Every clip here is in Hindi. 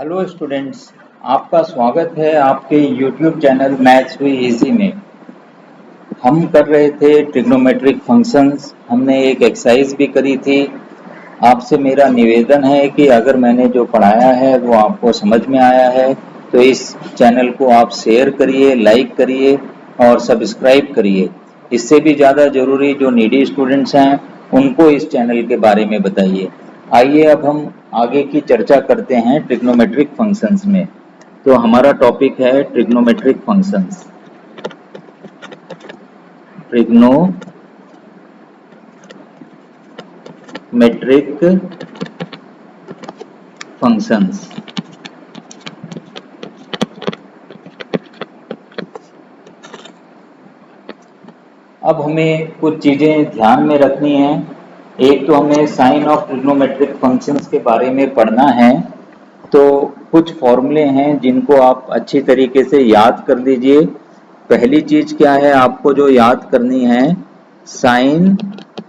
हेलो स्टूडेंट्स, आपका स्वागत है आपके YouTube channel maths we easy में। हम कर रहे थे ट्रिग्नोमेट्रिक फंक्शंस, हमने एक एक्सरसाइज भी करी थी। आपसे मेरा निवेदन है कि अगर मैंने जो पढ़ाया है वो आपको समझ में आया है तो इस चैनल को आप शेयर करिए, लाइक करिए और सब्सक्राइब करिए। इससे भी ज़्यादा ज़रूरी जो नीडी स्टूडेंट्स हैं उनको इस चैनल के बारे में बताइए। आइए अब हम आगे की चर्चा करते हैं ट्रिग्नोमेट्रिक फंक्शंस में। तो हमारा टॉपिक है ट्रिग्नोमेट्रिक फंक्शंस। Trigonometric functions. अब हमें कुछ चीज़ें ध्यान में रखनी हैं। एक तो हमें साइन ऑफ ट्रिग्नोमेट्रिक फंक्शंस के बारे में पढ़ना है। तो कुछ फॉर्मूले हैं जिनको आप अच्छी तरीके से याद कर लीजिए। पहली चीज़ क्या है आपको जो याद करनी है, साइन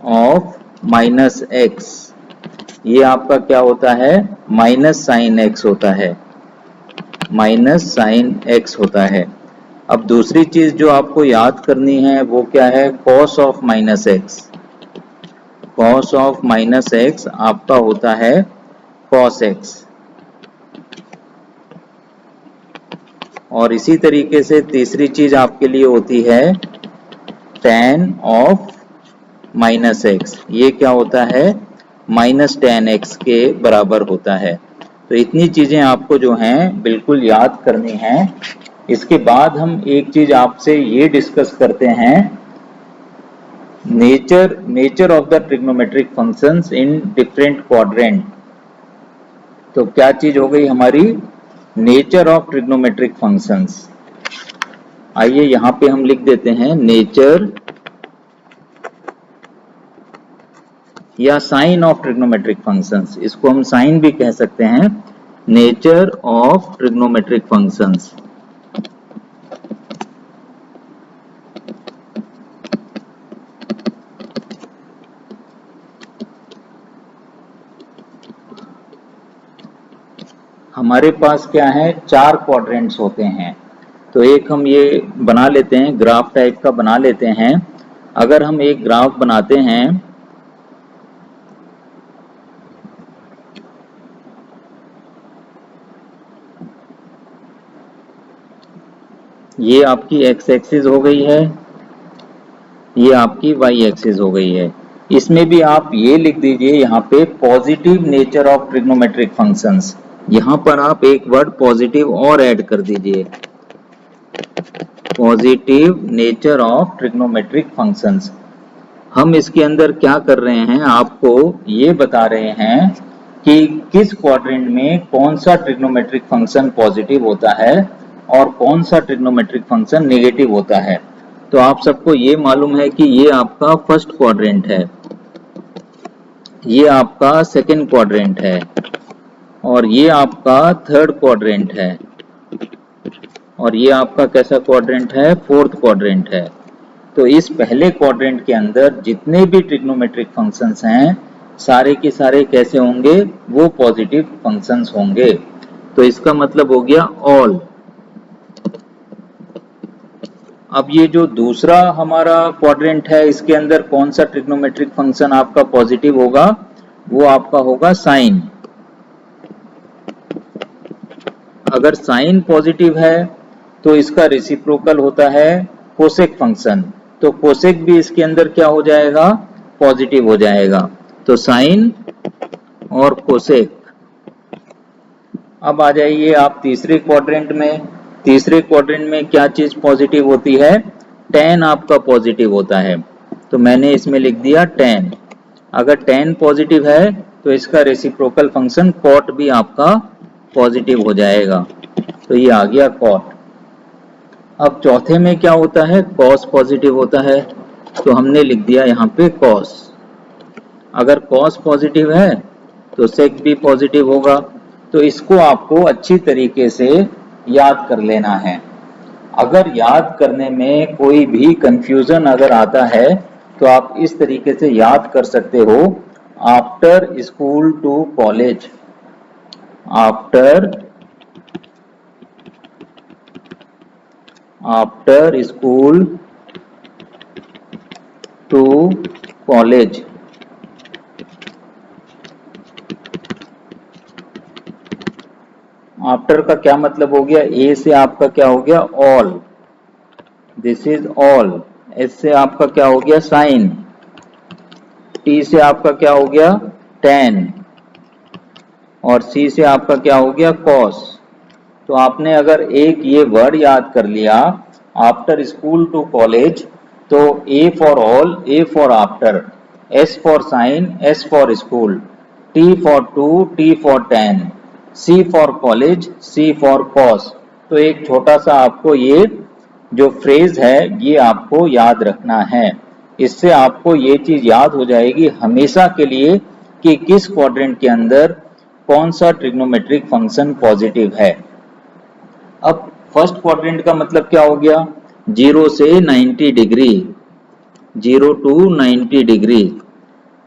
ऑफ माइनस एक्स। ये आपका क्या होता है, माइनस साइन एक्स होता है, माइनस साइन एक्स होता है। अब दूसरी चीज जो आपको याद करनी है वो क्या है, cos of minus x. Cos of minus x आपका होता है कॉस एक्स। और इसी तरीके से तीसरी चीज आपके लिए होती है tan ऑफ माइनस एक्स। ये क्या होता है, माइनस tan एक्स के बराबर होता है। तो इतनी चीजें आपको जो हैं बिल्कुल याद करनी है। इसके बाद हम एक चीज आपसे ये डिस्कस करते हैं, nature of the trigonometric functions in different quadrant. तो क्या चीज हो गई हमारी, नेचर ऑफ ट्रिग्नोमेट्रिक फंक्शंस। आइए यहां पे हम लिख देते हैं नेचर या साइन ऑफ ट्रिग्नोमेट्रिक फंक्शंस। इसको हम साइन भी कह सकते हैं, नेचर ऑफ ट्रिग्नोमेट्रिक फंक्शंस। हमारे पास क्या है, चार क्वाड्रेंट्स होते हैं। तो एक हम ये बना लेते हैं, ग्राफ टाइप का बना लेते हैं। अगर हम एक ग्राफ बनाते हैं, ये आपकी एक्स एक्सिस हो गई है, ये आपकी वाई एक्सिस हो गई है। इसमें भी आप ये लिख दीजिए यहाँ पे positive nature of trigonometric functions. यहाँ पर आप एक वर्ड पॉजिटिव और ऐड कर दीजिए, positive nature of trigonometric functions. हम इसके अंदर क्या कर रहे हैं, आपको ये बता रहे हैं कि किस क्वाड्रेंट में कौन सा ट्रिग्नोमेट्रिक फंक्शन पॉजिटिव होता है और कौन सा ट्रिग्नोमेट्रिक फंक्शन नेगेटिव होता है। तो आप सबको ये मालूम है कि ये आपका फर्स्ट क्वाड्रेंट है, ये आपका सेकंड क्वाड्रेंट है और ये आपका थर्ड क्वाड्रेंट है और ये आपका कैसा क्वाड्रेंट है, फोर्थ क्वाड्रेंट है। तो इस पहले क्वाड्रेंट के अंदर जितने भी ट्रिग्नोमेट्रिक फंक्शंस हैं सारे के सारे कैसे होंगे, वो पॉजिटिव फंक्शंस होंगे। तो इसका मतलब हो गया ऑल। अब ये जो दूसरा हमारा क्वाड्रेंट है इसके अंदर कौन सा ट्रिग्नोमेट्रिक फंक्शन आपका पॉजिटिव होगा, वो आपका होगा साइन। अगर साइन पॉजिटिव है तो इसका रेसिप्रोकल होता है कोसेक फंक्शन। तो कोसेक भी इसके अंदर क्या हो जाएगा, पॉजिटिव हो जाएगा। तो साइन और कोसेक। अब आ जाइए आप तीसरे क्वाड्रेंट में। तीसरे क्वाड्रेंट में क्या चीज पॉजिटिव होती है, tan आपका पॉजिटिव होता है। तो मैंने इसमें लिख दिया tan। अगर tan पॉजिटिव है तो इसका रेसिप्रोकल फंक्शन cot भी आपका पॉजिटिव हो जाएगा। तो ये आ गया cot। अब चौथे में क्या होता है, cos पॉजिटिव होता है। तो हमने लिख दिया यहाँ पे cos। अगर cos पॉजिटिव है तो sec भी पॉजिटिव होगा। तो इसको आपको अच्छी तरीके से याद कर लेना है। अगर याद करने में कोई भी कंफ्यूजन अगर आता है तो आप इस तरीके से याद कर सकते हो, after school to college. After after school to college. After का क्या मतलब हो गया, ए से आपका क्या हो गया, all, this is all. S से आपका क्या हो गया, साइन। टी से आपका क्या हो गया, टेन। और सी से आपका क्या हो गया, कॉस। तो आपने अगर एक ये वर्ड याद कर लिया, आफ्टर स्कूल टू कॉलेज, तो A for all, A for after, S for sine, S for school, T for to, T for tan, C for college, C for cos. तो एक छोटा सा आपको ये जो फ्रेज है ये आपको याद रखना है। इससे आपको ये चीज याद हो जाएगी हमेशा के लिए कि किस क्वाड्रेंट के अंदर कौन सा ट्रिग्नोमेट्रिक फंक्शन पॉजिटिव है। अब फर्स्ट क्वाड्रेंट का मतलब क्या हो गया, 0 से 90 degree, 0 to 90 degree.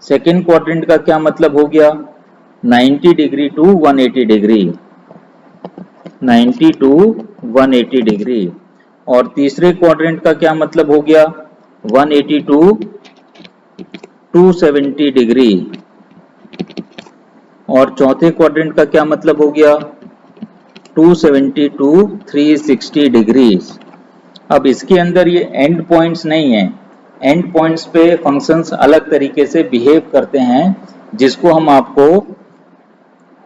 Second quadrant का क्या मतलब हो गया, 90 degree to 180 degree, 90 to 180 degree. और तीसरे क्वाड्रेंट का क्या मतलब हो गया, 180 टू 270 डिग्री। और चौथे क्वाड्रेंट का क्या मतलब हो गया, 270 टू 360 डिग्रीज। अब इसके अंदर ये एंड पॉइंट्स नहीं है, एंड पॉइंट्स पे फंक्शंस अलग तरीके से बिहेव करते हैं, जिसको हम आपको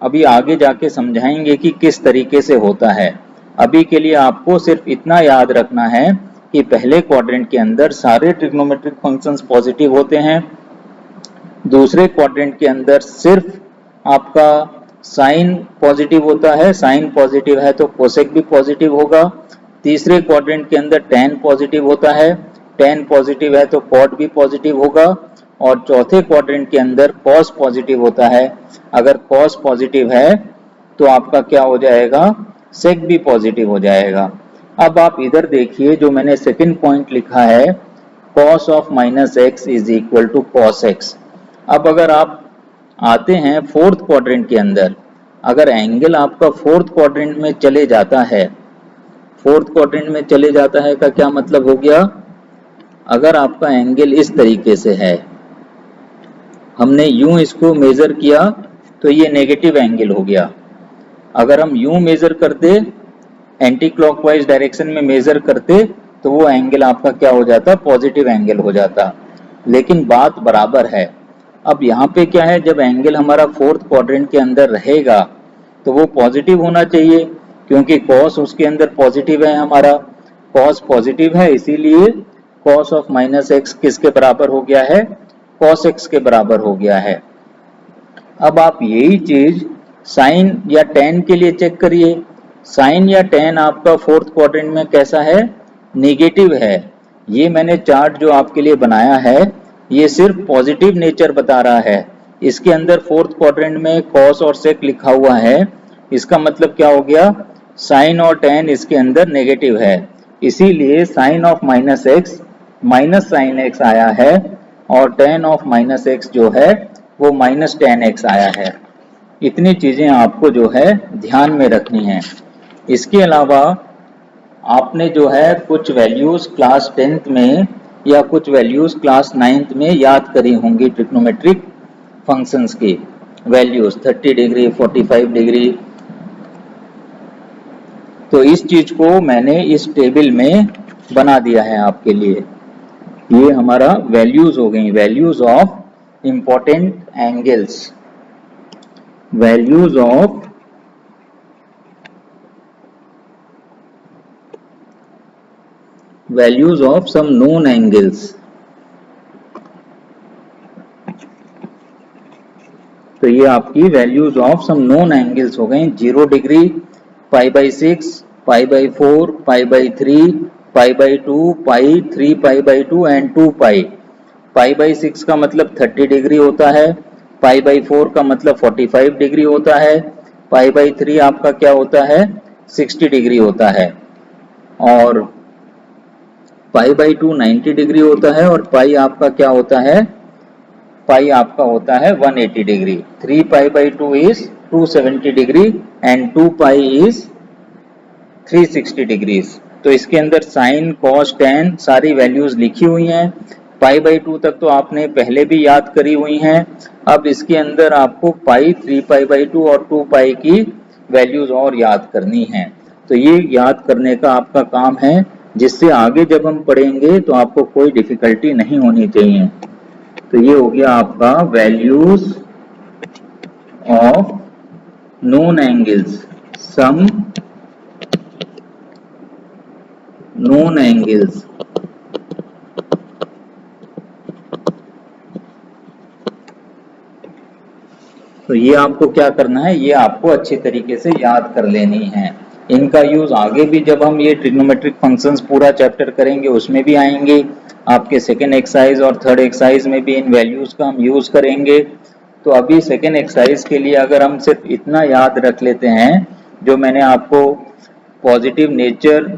अभी आगे जाके समझाएंगे कि किस तरीके से होता है। अभी के लिए आपको सिर्फ इतना याद रखना है कि पहले क्वाड्रेंट के अंदर सारे ट्रिग्नोमेट्रिक फंक्शंस पॉजिटिव होते हैं, दूसरे क्वाड्रेंट के अंदर सिर्फ आपका साइन पॉजिटिव होता है, साइन पॉजिटिव है तो कोसेक भी पॉजिटिव होगा। तीसरे क्वाड्रेंट के अंदर टेन पॉजिटिव होता है, टेन पॉजिटिव है तो कॉट भी पॉजिटिव होगा। और चौथे क्वाड्रेंट के अंदर कॉस पॉजिटिव होता है, अगर कॉस पॉजिटिव है तो आपका क्या हो जाएगा, सेक भी पॉजिटिव हो जाएगा। अब आप इधर देखिए जो मैंने सेकंड पॉइंट लिखा है, cos of minus x is equal to cos x. अब अगर आप आते हैं फोर्थ क्वाड्रेंट के अंदर, अगर एंगल आपका फोर्थ क्वाड्रेंट में चले जाता है, फोर्थ क्वाड्रेंट में चले जाता है का क्या मतलब हो गया, अगर आपका एंगल इस तरीके से है, हमने यूं इसको मेजर किया तो ये नेगेटिव एंगल हो गया। अगर हम यूं मेजर करते, एंटी क्लॉकवाइज डायरेक्शन में मेजर करते, तो वो एंगल आपका क्या हो जाता, पॉजिटिव एंगल हो जाता। लेकिन बात बराबर है। अब यहाँ पे क्या है, जब एंगल हमारा फोर्थ क्वाड्रेंट के अंदर रहेगा तो वो पॉजिटिव होना चाहिए, क्योंकि कॉस उसके अंदर पॉजिटिव है, हमारा कॉस पॉजिटिव है, इसीलिए कॉस ऑफ माइनस एक्स किसके बराबर हो गया है, कॉस एक्स के बराबर हो गया है। अब आप यही चीज साइन या टेन के लिए चेक करिए, साइन या टेन आपका फोर्थ क्वाड्रेंट में कैसा है, नेगेटिव है। ये मैंने चार्ट जो आपके लिए बनाया है ये सिर्फ पॉजिटिव नेचर बता रहा है। इसके अंदर फोर्थ क्वाड्रेंट में कॉस और सेक लिखा हुआ है, इसका मतलब क्या हो गया, साइन और टेन इसके अंदर नेगेटिव है, इसीलिए sine of minus x minus sine x आया है, और टेन ऑफ माइनस एक्स जो है वो माइनस टेन एक्स आया है। इतनी चीजें आपको जो है ध्यान में रखनी है। इसके अलावा आपने जो है कुछ वैल्यूज क्लास 10th में या कुछ वैल्यूज क्लास 9th में याद करी होंगी, ट्रिग्नोमेट्रिक फंक्शंस की वैल्यूज 30 डिग्री 45 डिग्री। तो इस चीज को मैंने इस टेबल में बना दिया है आपके लिए। ये हमारा वैल्यूज हो गई, values of important angles, values of some known angles। तो ये आपकी values of some known angles हो गई, 0 डिग्री, π/6, π/4, π/3, π/2, पाई, 3 π/2 एंड 2 पाई। π/6 का मतलब 30 डिग्री होता है, π/4 का मतलब 45 डिग्री होता है, π/3 आपका क्या होता है, 60 डिग्री होता है, और π/2 90 डिग्री होता है, और पाई आपका क्या होता है, पाई आपका होता है 180 degree. 3 π/2 is 270 degree and 2 pi is 360 degrees. तो इसके अंदर साइन कॉस टेन सारी वैल्यूज लिखी हुई हैं। π/2 तक तो आपने पहले भी याद करी हुई हैं। अब इसके अंदर आपको पाई 3π/2 और 2π की वैल्यूज और याद करनी है। तो ये याद करने का आपका काम है, जिससे आगे जब हम पढ़ेंगे तो आपको कोई डिफिकल्टी नहीं होनी चाहिए। तो ये हो गया आपका values of known angles, some known angles. तो ये आपको क्या करना है, ये आपको अच्छी तरीके से याद कर लेनी है। इनका यूज आगे भी जब हम ये ट्रिग्नोमेट्रिक फंक्शंस पूरा चैप्टर करेंगे उसमें भी आएंगे। आपके सेकेंड एक्सरसाइज और थर्ड एक्सरसाइज में भी इन वैल्यूज का हम यूज करेंगे। तो अभी सेकेंड एक्सरसाइज के लिए अगर हम सिर्फ इतना याद रख लेते हैं, जो मैंने आपको positive nature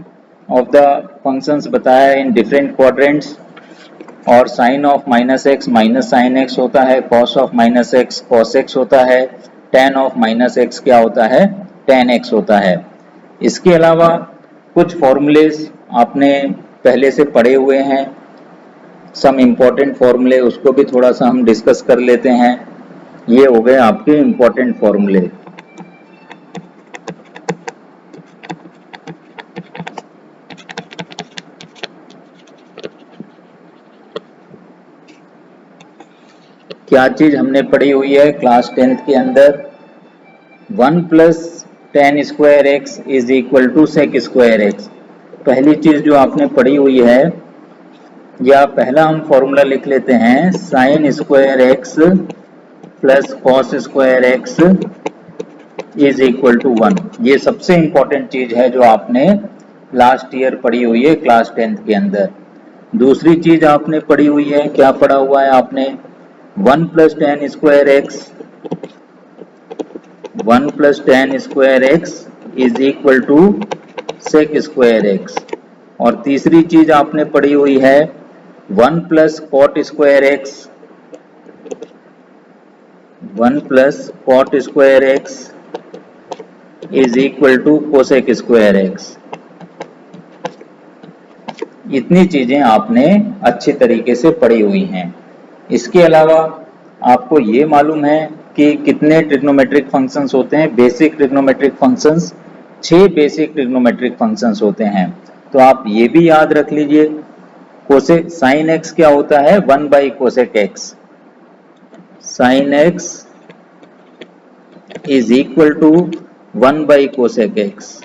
of the functions बताया इन डिफरेंट क्वाड्रेंट्स, और sine of minus x minus sine x होता है, cos of minus x cos x होता है, टेन ऑफ माइनस एक्स क्या होता है, टेन एक्स होता है। इसके अलावा कुछ फॉर्मूलेज आपने पहले से पढ़े हुए हैं, सम इम्पोर्टेंट फॉर्मूले, उसको भी थोड़ा सा हम डिस्कस कर लेते हैं। ये हो गए आपके इम्पोर्टेंट फॉर्मूले। क्या चीज हमने पढ़ी हुई है क्लास 10th के अंदर, 1 plus tan square x is equal to sec square x. पहली चीज जो आपने पढ़ी हुई है, या पहला हम फॉर्मूला लिख लेते हैं, sine square x plus cos square x is equal to 1। ये सबसे इंपॉर्टेंट चीज है जो आपने लास्ट ईयर पढ़ी हुई है क्लास 10th के अंदर। दूसरी चीज आपने पढ़ी हुई है, क्या पढ़ा हुआ है आपने, 1 plus tan square x, 1 plus tan square x is equal to sec square x. और तीसरी चीज आपने पढ़ी हुई है 1 plus cot square x, 1 plus cot square x is equal to cosec square x. इतनी चीजें आपने अच्छी तरीके से पढ़ी हुई हैं। इसके अलावा आपको ये मालूम है कि कितने ट्रिग्नोमेट्रिक फंक्शंस होते हैं, basic trigonometric functions 6 basic trigonometric functions होते हैं। तो आप ये भी याद रख लीजिए, कोसेक साइन एक्स क्या होता है, 1 by cosec x, sine x is equal to 1 by cosec x.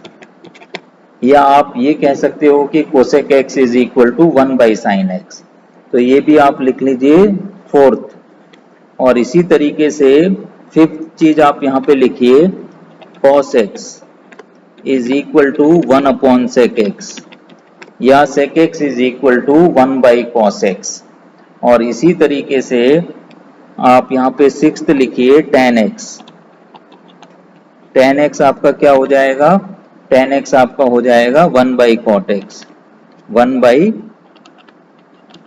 या आप ये कह सकते हो कि cosec x is equal to 1 by sine x. तो ये भी आप लिख लीजिए फोर्थ। और इसी तरीके से फिफ्थ चीज आप यहाँ पे लिखिए, cos x is equal to 1 upon sec x, या sec x is equal to 1 by cos x. और इसी तरीके से आप यहाँ पे सिक्स्थ लिखिए टेन एक्स। टेन एक्स आपका क्या हो जाएगा, टेन एक्स आपका हो जाएगा 1 by cot x, 1 by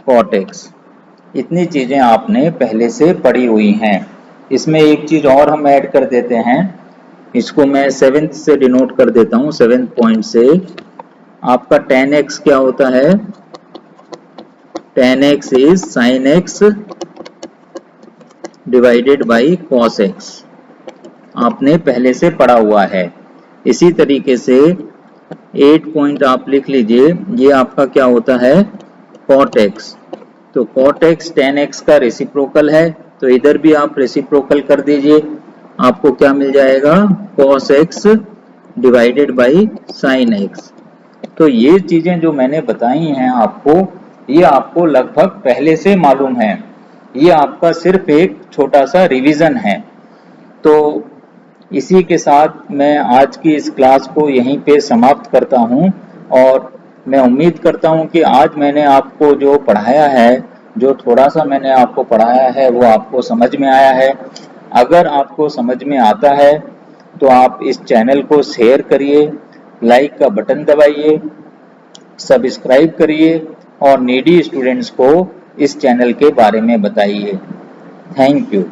cot x. इतनी चीजें आपने पहले से पढ़ी हुई हैं। इसमें एक चीज और हम ऐड कर देते हैं, इसको मैं 7th से डिनोट कर देता हूं, 7th पॉइंट से। आपका टेन एक्स क्या होता है, ten x is sine x divided by cos x, आपने पहले से पढ़ा हुआ है। इसी तरीके से 8 पॉइंट आप लिख लीजिए, ये आपका क्या होता है, कॉट एक्स। तो कॉट एक्स टेन एक्स का रेसिप्रोकल है, तो इधर भी आप रेसिप्रोकल कर दीजिए, आपको क्या मिल जाएगा, cos x divided by sine x. तो ये चीजें जो मैंने बताई हैं आपको, ये आपको लगभग पहले से मालूम है। ये आपका सिर्फ एक छोटा सा रिवीजन है। तो इसी के साथ मैं आज की इस क्लास को यहीं पे समाप्त करता हूं, और मैं उम्मीद करता हूं कि आज मैंने आपको जो पढ़ाया है, जो थोड़ा सा मैंने आपको पढ़ाया है, वो आपको समझ में आया है। अगर आपको समझ में आता है तो आप इस चैनल को शेयर करिए, लाइक का बटन दबाइए, सब्सक्राइब करिए, और नीडी स्टूडेंट्स को इस चैनल के बारे में बताइए। Thank you.